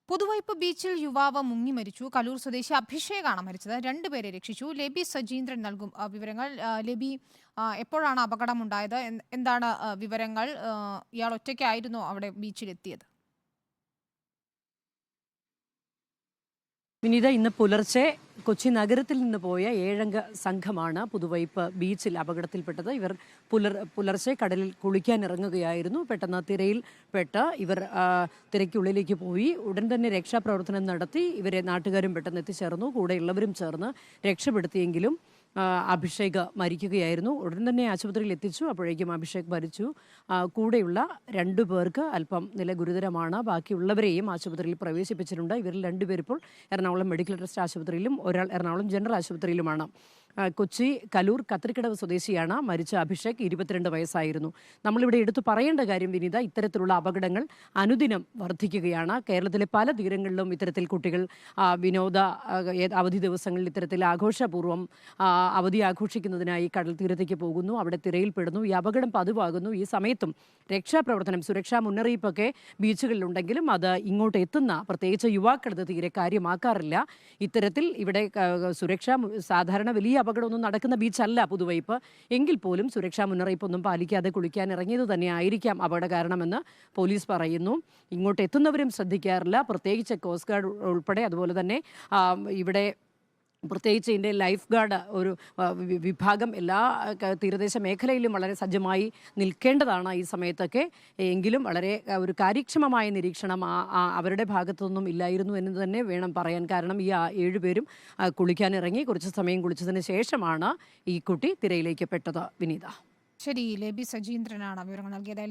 പുതുവൈപ്പ് ബീച്ചിൽ യുവാവ് മുങ്ങി മരിച്ചു. കലൂർ സ്വദേശി അഭിഷേകാണ് മരിച്ചത്. രണ്ടുപേരെ രക്ഷിച്ചു. ലെബി സജീന്ദ്രൻ നൽകും വിവരങ്ങൾ. ലെബി, എപ്പോഴാണ് അപകടമുണ്ടായത്? എന്താണ് വിവരങ്ങൾ? ഇയാൾ ഒറ്റയ്ക്കായിരുന്നോ അവിടെ ബീച്ചിലെത്തിയത്? വിനീത, ഇന്ന് പുലർച്ചെ കൊച്ചി നഗരത്തിൽ നിന്ന് പോയ 7 അംഗ സംഘമാണ് പുതുവൈപ്പ് ബീച്ചിൽ അപകടത്തിൽപ്പെട്ടത്. ഇവർ പുലർച്ചെ കടലിൽ കുളിക്കാൻ ഇറങ്ങുകയായിരുന്നു. പെട്ടെന്ന് തിരയിൽ പെട്ട് ഇവർ തിരയ്ക്കുള്ളിലേക്ക് പോയി. ഉടൻ തന്നെ രക്ഷാപ്രവർത്തനം നടത്തി. ഇവരെ നാട്ടുകാരും പെട്ടെന്ന് എത്തിച്ചേർന്നു. കൂടെയുള്ളവരും ചേർന്ന് രക്ഷപ്പെടുത്തിയെങ്കിലും അഭിഷേക് മരിക്കുകയായിരുന്നു. ഉടൻ തന്നെ ആശുപത്രിയിൽ എത്തിച്ചു. അപ്പോഴേക്കും അഭിഷേക് മരിച്ചു. കൂടെയുള്ള 2 പേർക്ക് അല്പം നില ഗുരുതരമാണ്. ബാക്കിയുള്ളവരെയും ആശുപത്രിയിൽ പ്രവേശിപ്പിച്ചിട്ടുണ്ട്. ഇവരിൽ 2 പേർ ഇപ്പോൾ എറണാകുളം മെഡിക്കൽ ട്രസ്റ്റ് ആശുപത്രിയിലും ഒരാൾ എറണാകുളം ജനറൽ ആശുപത്രിയിലുമാണ്. കൊച്ചി കലൂർ കത്രിക്കടവ് സ്വദേശിയാണ് മരിച്ച അഭിഷേക്. 22 വയസ്സായിരുന്നു. നമ്മളിവിടെ എടുത്തു പറയേണ്ട കാര്യം വിനീത, ഇത്തരത്തിലുള്ള അപകടങ്ങൾ അനുദിനം വർദ്ധിക്കുകയാണ്. കേരളത്തിലെ പല തീരങ്ങളിലും ഇത്തരത്തിൽ കുട്ടികൾ വിനോദ അവധി ദിവസങ്ങളിൽ ഇത്തരത്തിൽ ആഘോഷപൂർവ്വം അവധി ആഘോഷിക്കുന്നതിനായി കടൽ തീരത്തേക്ക് പോകുന്നു. അവിടെ തിരയിൽപ്പെടുന്നു. ഈ അപകടം പതിവാകുന്നു. ഈ സമയത്തും രക്ഷാപ്രവർത്തനം, സുരക്ഷാ മുന്നറിയിപ്പൊക്കെ ബീച്ചുകളിലുണ്ടെങ്കിലും അത് ഇങ്ങോട്ട് എത്തുന്ന പ്രത്യേകിച്ച് യുവാക്കളത് തീരെ കാര്യമാക്കാറില്ല. ഇത്തരത്തിൽ ഇവിടെ സാധാരണ വലിയ അപകടമൊന്നും നടക്കുന്ന ബീച്ചല്ല പുതുവൈപ്പ്. എങ്കിൽ പോലും സുരക്ഷാ മുന്നറിയിപ്പൊന്നും പാലിക്കാതെ കുളിക്കാൻ ഇറങ്ങിയത് തന്നെ ആയിരിക്കാം അപകട കാരണമെന്ന് പോലീസ് പറയുന്നു. ഇങ്ങോട്ട് എത്തുന്നവരും ശ്രദ്ധിക്കാറില്ല. പ്രത്യേകിച്ച് കോസ്റ്റ് ഗാർഡ് ഉൾപ്പെടെ, അതുപോലെ തന്നെ ഇവിടെ പ്രത്യേകിച്ച് ഇതിൻ്റെ ലൈഫ് ഗാർഡ് ഒരു വിഭാഗം എല്ലാ തീരദേശ മേഖലയിലും വളരെ സജ്ജമായി നിൽക്കേണ്ടതാണ് ഈ സമയത്തൊക്കെ. എങ്കിലും വളരെ ഒരു കാര്യക്ഷമമായ നിരീക്ഷണം അവരുടെ ഭാഗത്തുനിന്നും ഇല്ലായിരുന്നു എന്ന് തന്നെ വേണം പറയാൻ. കാരണം ഈ 7 പേരും കുളിക്കാനിറങ്ങി കുറച്ച് സമയം കുളിച്ചതിന് ശേഷമാണ് ഈ കുട്ടി തിരയിലേക്ക് പെട്ടത്. വിനീത, ശരി. ലെബി സജീന്ദ്രനാണ് വിവരങ്ങൾ നൽകിയത്.